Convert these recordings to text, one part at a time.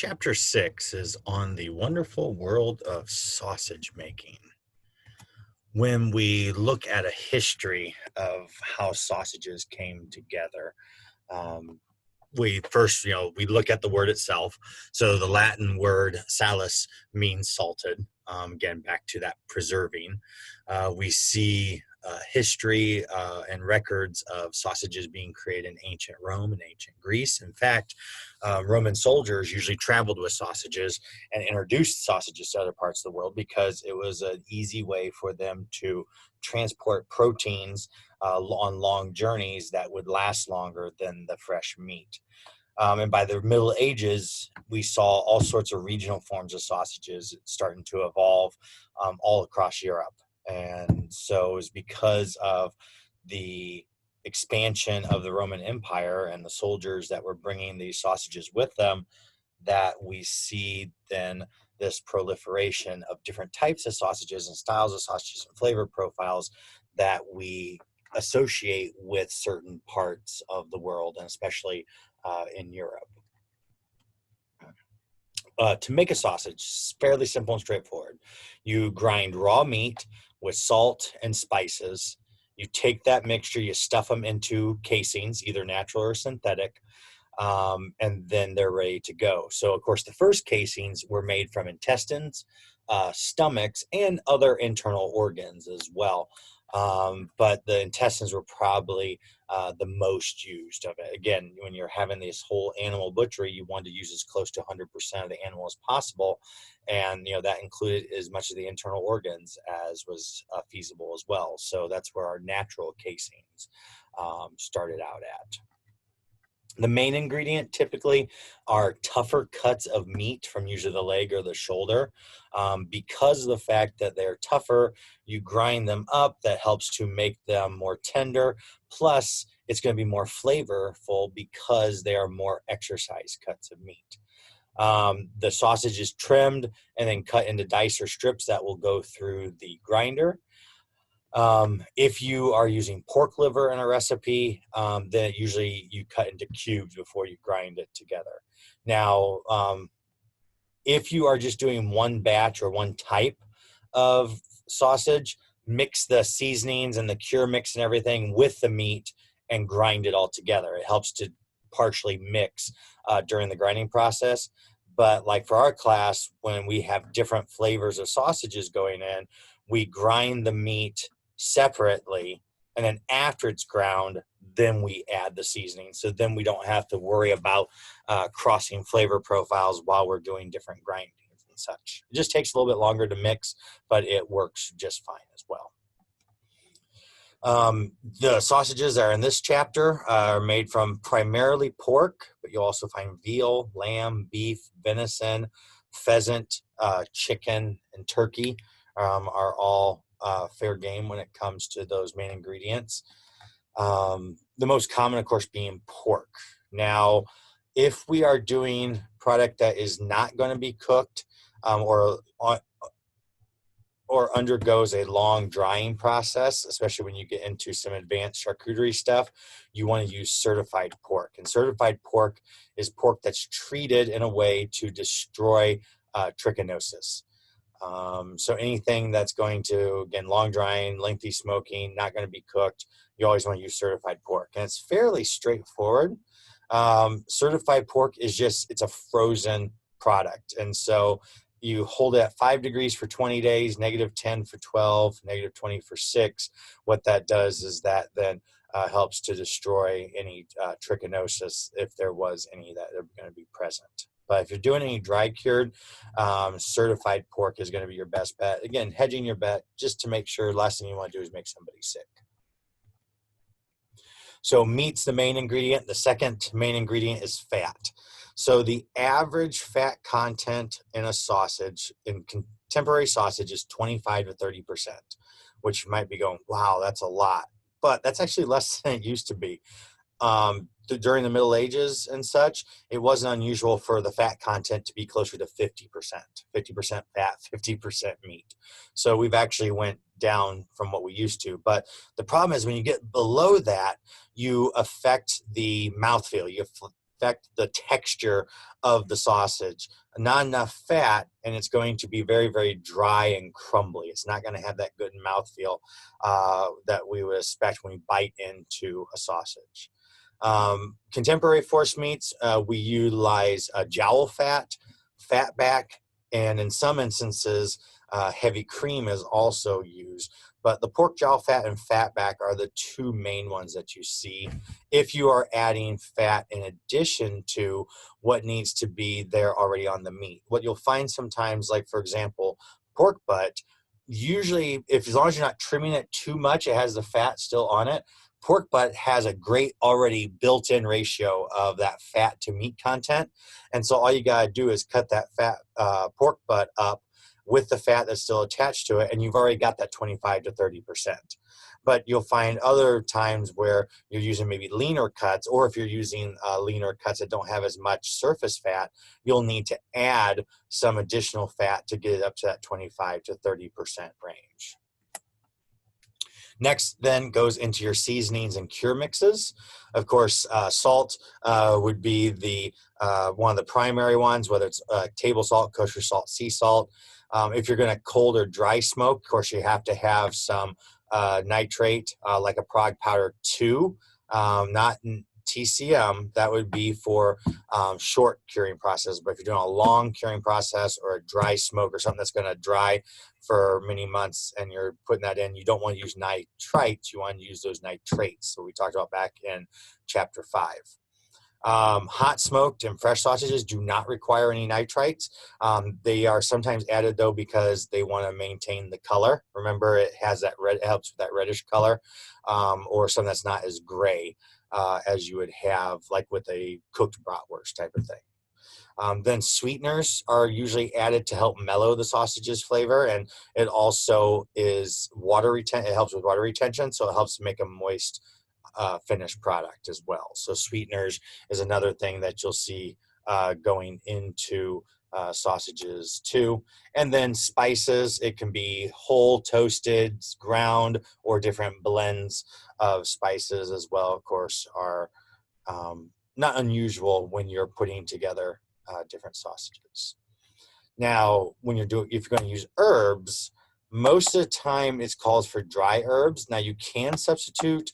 Chapter 6 is on the wonderful world of sausage making. When we look at a history of how sausages came together, um, we first, we look at the word itself. So the Latin word salus means salted. Again, back to that preserving. We see history and records of sausages being created in ancient Rome and ancient Greece. In fact, Roman soldiers usually traveled with sausages and introduced sausages to other parts of the world because it was an easy way for them to transport proteins on long journeys that would last longer than the fresh meat. And by the Middle Ages, we saw all sorts of regional forms of sausages starting to evolve all across Europe. And so it was because of the expansion of the Roman Empire and the soldiers that were bringing these sausages with them that we see then this proliferation of different types of sausages and styles of sausages and flavor profiles that we associate with certain parts of the world, and especially in Europe. To make a sausage, it's fairly simple and straightforward. You grind raw meat with salt and spices. You take that mixture, you stuff them into casings, either natural or synthetic, and then they're ready to go. So, of course, the first casings were made from intestines, stomachs, and other internal organs as well. But the intestines were probably the most used of it. Again, when you're having this whole animal butchery, you want to use as close to 100% of the animal as possible. And, that included as much of the internal organs as was feasible as well. So that's where our natural casings started out at. The main ingredient typically are tougher cuts of meat from usually the leg or the shoulder. Because of the fact that they're tougher, you grind them up. That helps to make them more tender. Plus, it's going to be more flavorful because they are more exercise cuts of meat. The sausage is trimmed and then cut into dice or strips that will go through the grinder. If you are using pork liver in a recipe, then usually you cut into cubes before you grind it together. Now, if you are just doing one batch or one type of sausage, mix the seasonings and the cure mix and everything with the meat and grind it all together. It helps to partially mix during the grinding process. But like for our class, when we have different flavors of sausages going in, we grind the meat separately, and then after it's ground, then we add the seasoning. So then we don't have to worry about crossing flavor profiles while we're doing different grindings and such. It just takes a little bit longer to mix, but it works just fine as well. The sausages that are in this chapter are made from primarily pork, but you'll also find veal, lamb, beef, venison, pheasant, chicken, and turkey are all fair game when it comes to those main ingredients. The most common, of course, being pork. Now, if we are doing product that is not going to be cooked or undergoes a long drying process, especially when you get into some advanced charcuterie stuff, you want to use certified pork. And certified pork is pork that's treated in a way to destroy trichinosis. So anything that's going to, again, long drying, lengthy smoking, not going to be cooked, you always want to use certified pork. And it's fairly straightforward. Certified pork is it's a frozen product. And so you hold it at 5 degrees for 20 days, -10 for 12, -20 for 6. What that does is that then helps to destroy any trichinosis if there was any that are going to be present. But if you're doing any dry cured, certified pork is going to be your best bet. Again, hedging your bet just to make sure. Last thing you want to do is make somebody sick. So meat's the main ingredient. The second main ingredient is fat. So the average fat content in a sausage, in contemporary sausage, is 25 to 30%, which you might be going, wow, that's a lot. But that's actually less than it used to be. During the Middle Ages and such, it wasn't unusual for the fat content to be closer to 50% fat, 50% meat. So we've actually went down from what we used to. But the problem is when you get below that, you affect the mouthfeel. You affect the texture of the sausage. Not enough fat, and it's going to be very, very dry and crumbly. It's not going to have that good mouthfeel that we would expect when we bite into a sausage. Contemporary force meats, we utilize jowl fat, fatback, and in some instances, heavy cream is also used. But the pork jowl fat and fatback are the two main ones that you see if you are adding fat in addition to what needs to be there already on the meat. What you'll find sometimes, like for example, pork butt, usually as long as you're not trimming it too much, it has the fat still on it. Pork butt has a great already built-in ratio of that fat to meat content. And so all you got to do is cut that fat pork butt up with the fat that's still attached to it, and you've already got that 25 to 30%. But you'll find other times where you're using maybe leaner cuts, or if you're using leaner cuts that don't have as much surface fat, you'll need to add some additional fat to get it up to that 25 to 30% range. Next then goes into your seasonings and cure mixes. Of course, salt would be the one of the primary ones, whether it's table salt, kosher salt, sea salt. If you're going to cold or dry smoke, of course, you have to have some nitrate, like a Prague Powder 2, not TCM. That would be for short curing process. But if you're doing a long curing process or a dry smoke or something that's going to dry for many months and you're putting that in, you don't want to use nitrites. You want to use those nitrates. So we talked about back in chapter 5. Hot smoked and fresh sausages do not require any nitrites. They are sometimes added though because they want to maintain the color. Remember, it has that red, it helps with that reddish color, or something that's not as gray as you would have like with a cooked bratwurst type of thing. Then sweeteners are usually added to help mellow the sausage's flavor, and it also is water retention. It helps with water retention, so it helps to make a moist finished product as well. So sweeteners is another thing that you'll see going into sausages too. And then spices, it can be whole, toasted, ground, or different blends of spices as well, of course, are not unusual when you're putting together different sausages. Now, if you're going to use herbs, most of the time it's called for dry herbs. Now you can substitute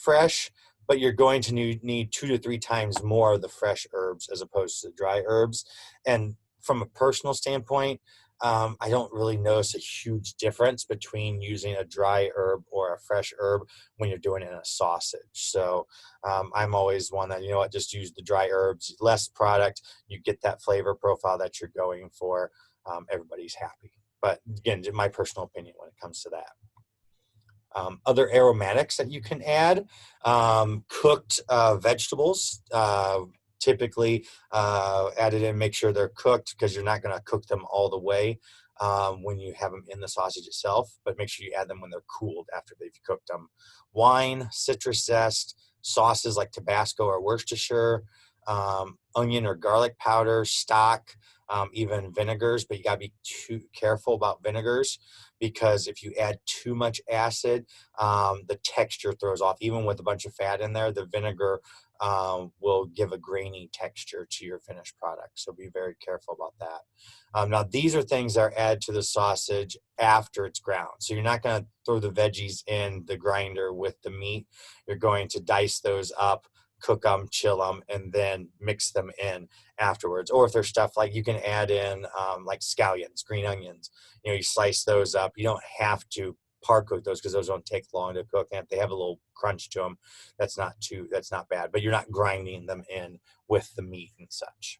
fresh, but you're going to need 2 to 3 times more of the fresh herbs as opposed to the dry herbs. And from a personal standpoint, I don't really notice a huge difference between using a dry herb or a fresh herb when you're doing it in a sausage. So I'm always one that, just use the dry herbs, less product, you get that flavor profile that you're going for. Everybody's happy. But again, my personal opinion when it comes to that. Other aromatics that you can add, cooked vegetables, typically added in, make sure they're cooked because you're not going to cook them all the way when you have them in the sausage itself, but make sure you add them when they're cooled after they've cooked them. Wine, citrus zest, sauces like Tabasco or Worcestershire, onion or garlic powder, stock, even vinegars, but you got to be too careful about vinegars because if you add too much acid, the texture throws off. Even with a bunch of fat in there, the vinegar will give a grainy texture to your finished product. So be very careful about that. Now, these are things that are added to the sausage after it's ground. So you're not going to throw the veggies in the grinder with the meat. You're going to dice those up, cook them, chill them, and then mix them in afterwards. Or if there's stuff like you can add in like scallions, green onions, you slice those up. You don't have to par cook those because those don't take long to cook. And if they have a little crunch to them, that's not bad, but you're not grinding them in with the meat and such.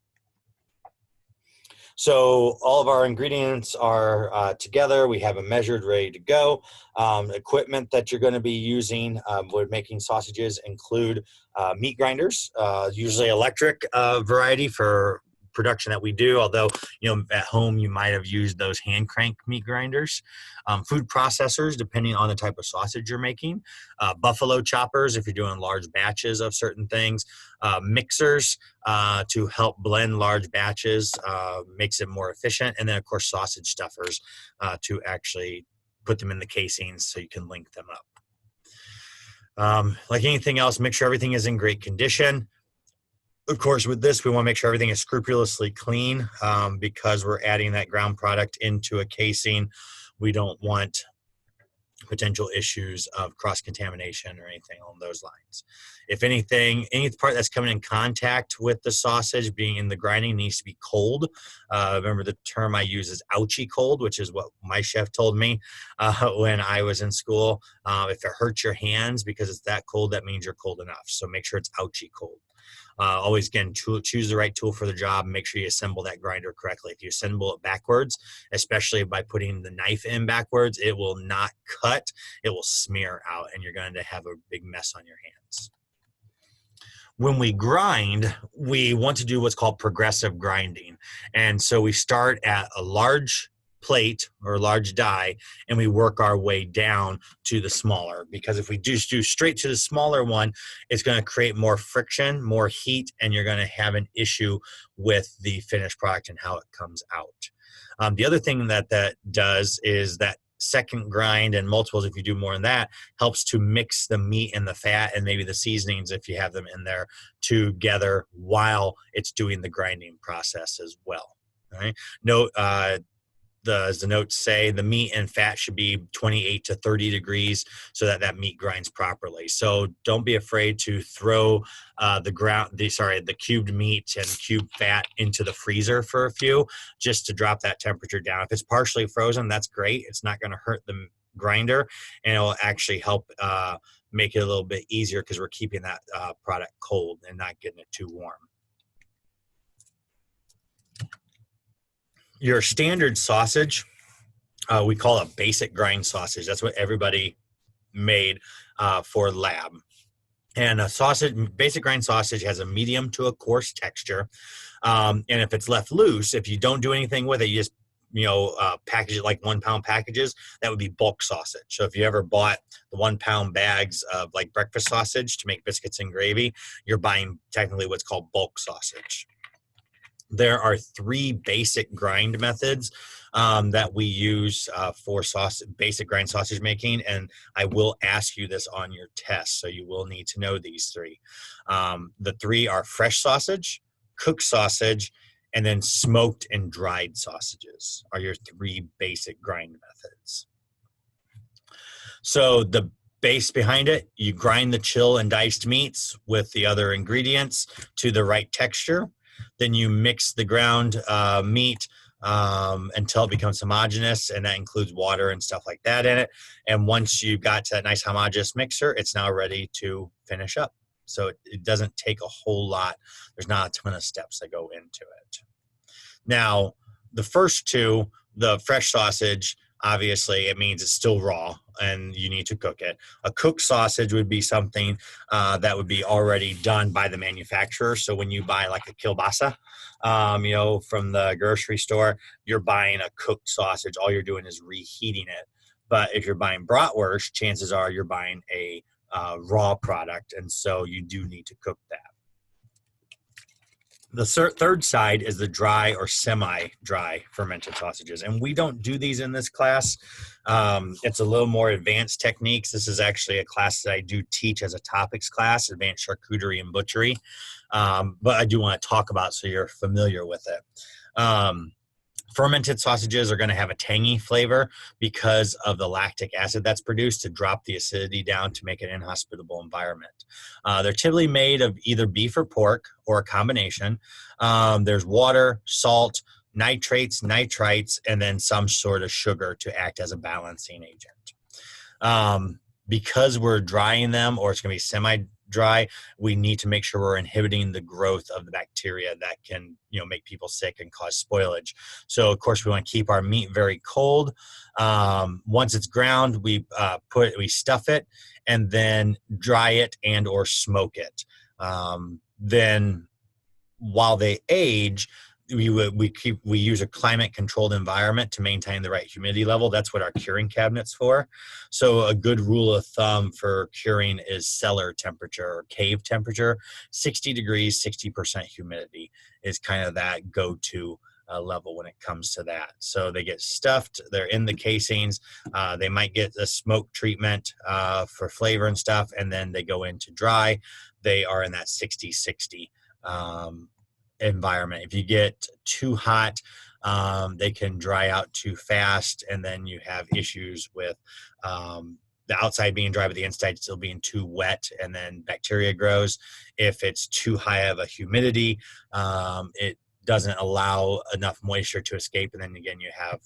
So all of our ingredients are together. We have them measured, ready to go. Equipment that you're going to be using when making sausages include meat grinders, usually electric variety for production that we do, although at home you might have used those hand crank meat grinders. Food processors, depending on the type of sausage you're making. Buffalo choppers if you're doing large batches of certain things. Mixers to help blend large batches, makes it more efficient. And then of course sausage stuffers to actually put them in the casings so you can link them up. Like anything else, make sure everything is in great condition. Of course, with this, we want to make sure everything is scrupulously clean because we're adding that ground product into a casing. We don't want potential issues of cross-contamination or anything along those lines. If anything, any part that's coming in contact with the sausage being in the grinding needs to be cold. Remember the term I use is ouchie cold, which is what my chef told me when I was in school. If it hurts your hands because it's that cold, that means you're cold enough. So make sure it's ouchie cold. Always, again, choose the right tool for the job and make sure you assemble that grinder correctly. If you assemble it backwards, especially by putting the knife in backwards, it will not cut, it will smear out, and you're going to have a big mess on your hands. When we grind, we want to do what's called progressive grinding. And so we start at a large plate or a large die and we work our way down to the smaller, because if we just do straight to the smaller one, it's going to create more friction, more heat, and you're going to have an issue with the finished product and how it comes out. The other thing that does is that second grind and multiples, if you do more than that, helps to mix the meat and the fat and maybe the seasonings, if you have them in there, together while it's doing the grinding process as well. All right. Note, as the notes say, the meat and fat should be 28 to 30 degrees so that that meat grinds properly. So don't be afraid to throw the cubed meat and cubed fat into the freezer for a few, just to drop that temperature down. If it's partially frozen, that's great. It's not going to hurt the grinder, and it will actually help make it a little bit easier because we're keeping that product cold and not getting it too warm. Your standard sausage, we call a basic grind sausage. That's what everybody made for lab. And a basic grind sausage has a medium to a coarse texture. And if it's left loose, if you don't do anything with it, you just package it like 1 pound packages, that would be bulk sausage. So if you ever bought the 1 pound bags of like breakfast sausage to make biscuits and gravy, you're buying technically what's called bulk sausage. There are 3 basic grind methods that we use for basic grind sausage making, and I will ask you this on your test, so you will need to know these 3. The 3 are fresh sausage, cooked sausage, and then smoked and dried sausages are your 3 basic grind methods. So the base behind it, you grind the chill and diced meats with the other ingredients to the right texture. Then you mix the ground meat until it becomes homogeneous, and that includes water and stuff like that in it. And once you got to that nice homogeneous mixture, it's now ready to finish up. So it doesn't take a whole lot. There's not a ton of steps that go into it. Now, the first 2, the fresh sausage, obviously it means it's still raw and you need to cook it. A cooked sausage would be something that would be already done by the manufacturer. So when you buy like a kielbasa, from the grocery store, you're buying a cooked sausage. All you're doing is reheating it. But if you're buying bratwurst, chances are you're buying a raw product. And so you do need to cook that. The third side is the dry or semi-dry fermented sausages. And we don't do these in this class. It's a little more advanced techniques. This is actually a class that I do teach as a topics class, advanced charcuterie and butchery. But I do want to talk about so you're familiar with it. Fermented sausages are going to have a tangy flavor because of the lactic acid that's produced to drop the acidity down to make an inhospitable environment. They're typically made of either beef or pork or a combination. There's water, salt, nitrates, nitrites, and then some sort of sugar to act as a balancing agent. Because we're drying them, or it's going to be semi-dry, we need to make sure we're inhibiting the growth of the bacteria that can, make people sick and cause spoilage. So, of course, we want to keep our meat very cold. Once it's ground, we stuff it and then dry it and or smoke it. Then, while they age, we use a climate controlled environment to maintain the right humidity level. That's what our curing cabinet's for. So a good rule of thumb for curing is cellar temperature or cave temperature. 60 degrees, 60% humidity is kind of that go-to level when it comes to that. So they get stuffed, they're in the casings, they might get a smoke treatment for flavor and stuff, and then they go into dry. They are in that 60-60 environment. If you get too hot, they can dry out too fast, and then you have issues with the outside being dry, but the inside still being too wet, and then bacteria grows. If it's too high of a humidity, it doesn't allow enough moisture to escape, and then again you have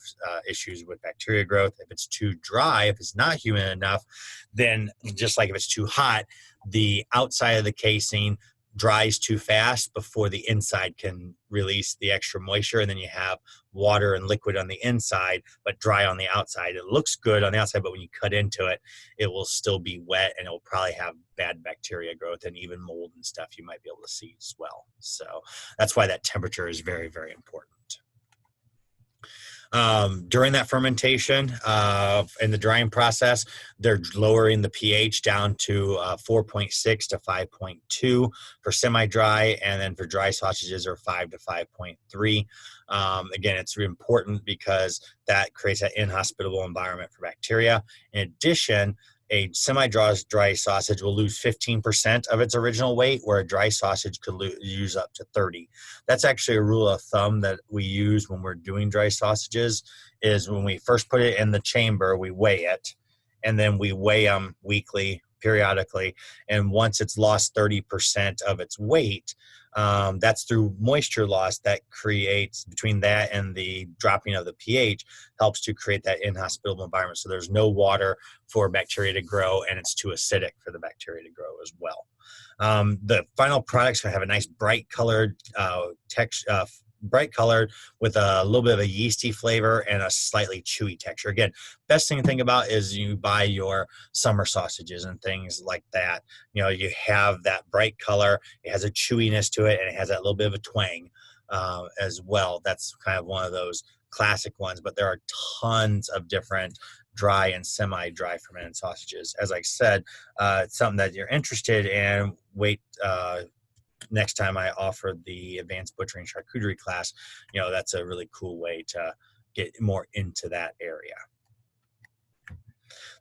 issues with bacteria growth. If it's too dry, if it's not humid enough, then just like if it's too hot, the outside of the casing dries too fast before the inside can release the extra moisture, and then you have water and liquid on the inside but dry on the outside. It looks good on the outside, but when you cut into it, it will still be wet, and it will probably have bad bacteria growth and even mold and stuff you might be able to see as well. So that's why that temperature is very, very important. During that fermentation in the drying process, they're lowering the pH down to 4.6 to 5.2 for semi-dry, and then for dry sausages are 5 to 5.3. Again, it's really important because that creates an inhospitable environment for bacteria. In addition, a semi-dry sausage will lose 15% of its original weight, where a dry sausage could use up to 30. That's actually a rule of thumb that we use when we're doing dry sausages, is when we first put it in the chamber, we weigh it, and then we weigh them weekly, periodically. And once it's lost 30% of its weight, that's through moisture loss that creates, between that and the dropping of the pH, helps to create that inhospitable environment. So there's no water for bacteria to grow, and it's too acidic for the bacteria to grow as well. The final product's gonna have a nice bright colored texture, bright colored with a little bit of a yeasty flavor and a slightly chewy texture. Again, best thing to think about is you buy your summer sausages and things like that. You know, you have that bright color, it has a chewiness to it, and it has that little bit of a twang as well. That's kind of one of those classic ones, but there are tons of different dry and semi-dry fermented sausages. As I said, it's something that you're interested in. Wait next time I offer the advanced butchering charcuterie class. You know, that's a really cool way to get more into that area.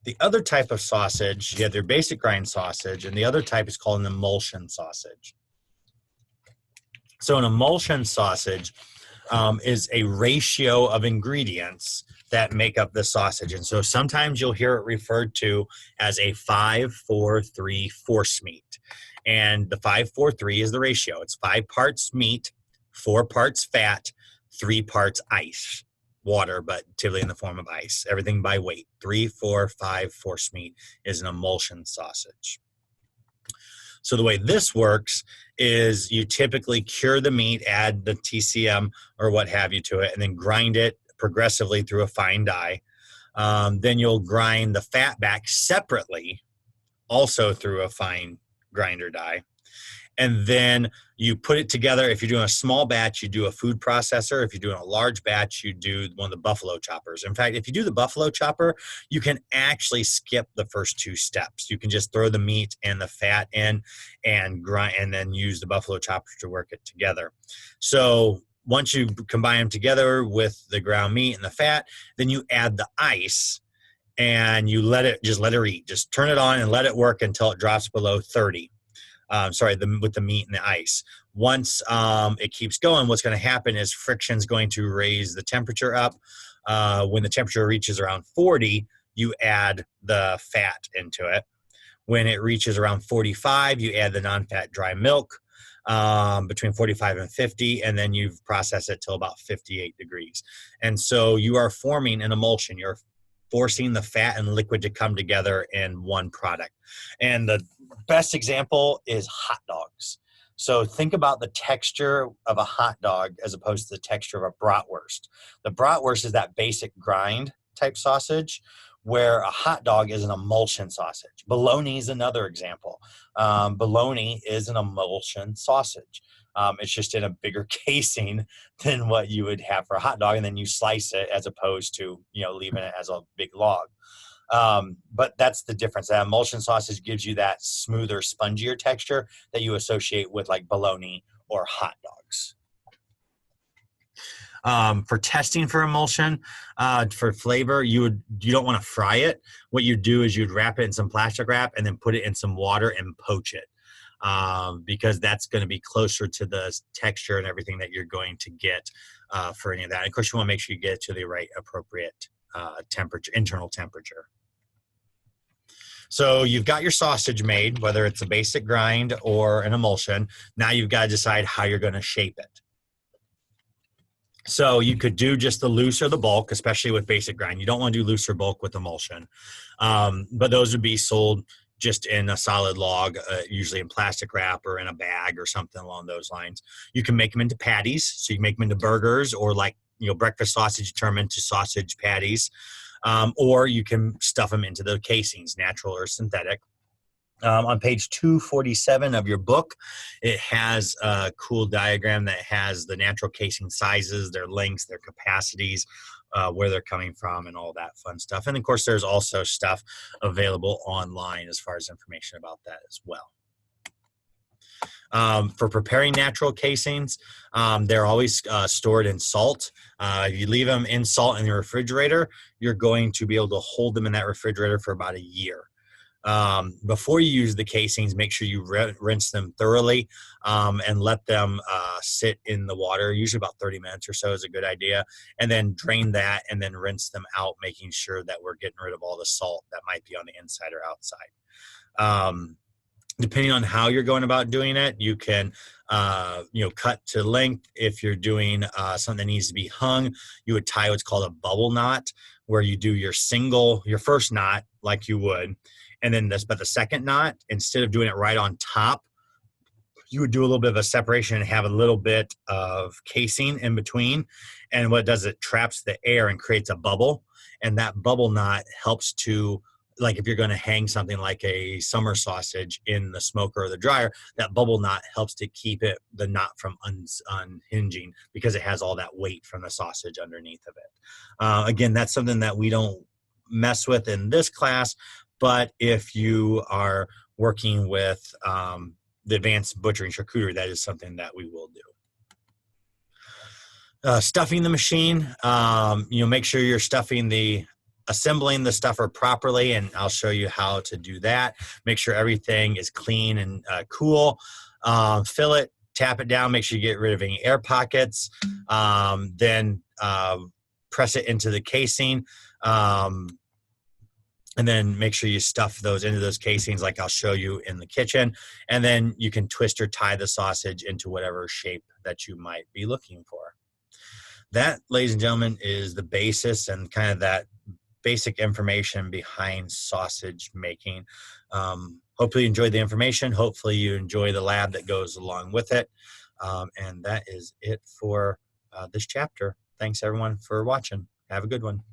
The other type of sausage, you have your basic grind sausage, and the other type is called an emulsion sausage. So an emulsion sausage is a ratio of ingredients that make up the sausage. And so sometimes you'll hear it referred to as a 5-4-3 force meat. And the 5-4-3 is the ratio. It's 5 parts meat, 4 parts fat, 3 parts ice, water, but typically in the form of ice. Everything by weight. 3, 4, 5 force meat is an emulsion sausage. So the way this works is you typically cure the meat, add the TCM or what have you to it, and then grind it progressively through a fine die. Then you'll grind the fat back separately, also through a fine grinder die. And then you put it together. If you're doing a small batch, you do a food processor. If you're doing a large batch, you do one of the buffalo choppers. In fact, if you do the buffalo chopper, you can actually skip the first 2 steps. You can just throw the meat and the fat in and grind, and then use the buffalo chopper to work it together. So once you combine them together with the ground meat and the fat, then you add the ice and you let it read. Just turn it on and let it work until it drops below 30. With the meat and the ice. Once it keeps going, what's going to happen is friction's going to raise the temperature up. When the temperature reaches around 40, you add the fat into it. When it reaches around 45, you add the non-fat dry milk between 45 and 50, and then you process it till about 58 degrees. And so you are forming an emulsion. You're forcing the fat and liquid to come together in one product. And the best example is hot dogs. So think about the texture of a hot dog as opposed to the texture of a bratwurst. The bratwurst is that basic grind type sausage, where a hot dog is an emulsion sausage. Bologna is another example. Bologna is an emulsion sausage. It's just in a bigger casing than what you would have for a hot dog, and then you slice it as opposed to, you know, leaving it as a big log. But that's the difference. That emulsion sausage gives you that smoother, spongier texture that you associate with like bologna or hot dogs. For testing for emulsion, for flavor, you don't want to fry it. What you do is you'd wrap it in some plastic wrap and then put it in some water and poach it. because that's going to be closer to the texture and everything that you're going to get for any of that. And of course, you want to make sure you get it to the right appropriate temperature, internal temperature. So you've got your sausage made, whether it's a basic grind or an emulsion. Now you've got to decide how you're going to shape it. So you could do just the loose or the bulk, especially with basic grind. You don't want to do loose or bulk with emulsion. But those would be sold just in a solid log, usually in plastic wrap or in a bag or something along those lines. You can make them into patties. So you can make them into burgers, or like, breakfast sausage, you turn them into sausage patties. Or you can stuff them into the casings, natural or synthetic. On page 247 of your book, it has a cool diagram that has the natural casing sizes, their lengths, their capacities, where they're coming from, and all that fun stuff. And of course, there's also stuff available online as far as information about that as well. For preparing natural casings, they're always stored in salt. If you leave them in salt in your refrigerator, you're going to be able to hold them in that refrigerator for about a year. Before you use the casings, make sure you rinse them thoroughly and let them sit in the water. Usually about 30 minutes or so is a good idea. And then drain that and then rinse them out, making sure that we're getting rid of all the salt that might be on the inside or outside. Depending on how you're going about doing it, you can, cut to length. If you're doing something that needs to be hung, you would tie what's called a bubble knot, where you do your first knot like you would. And then but the second knot, instead of doing it right on top, you would do a little bit of a separation and have a little bit of casing in between. And what it does, it traps the air and creates a bubble. And that bubble knot helps to, like if you're going to hang something like a summer sausage in the smoker or the dryer, that bubble knot helps to keep the knot from unhinging, because it has all that weight from the sausage underneath of it. Again, that's something that we don't mess with in this class, but if you are working with the advanced butchering charcuterie, that is something that we will do. Stuffing the machine, make sure you're assembling the stuffer properly, and I'll show you how to do that. Make sure everything is clean and cool. Fill it, tap it down, make sure you get rid of any air pockets. Then press it into the casing. And then make sure you stuff those into those casings like I'll show you in the kitchen. And then you can twist or tie the sausage into whatever shape that you might be looking for. That, ladies and gentlemen, is the basis and kind of that basic information behind sausage making. Hopefully you enjoyed the information. Hopefully you enjoy the lab that goes along with it. And that is it for this chapter. Thanks everyone for watching. Have a good one.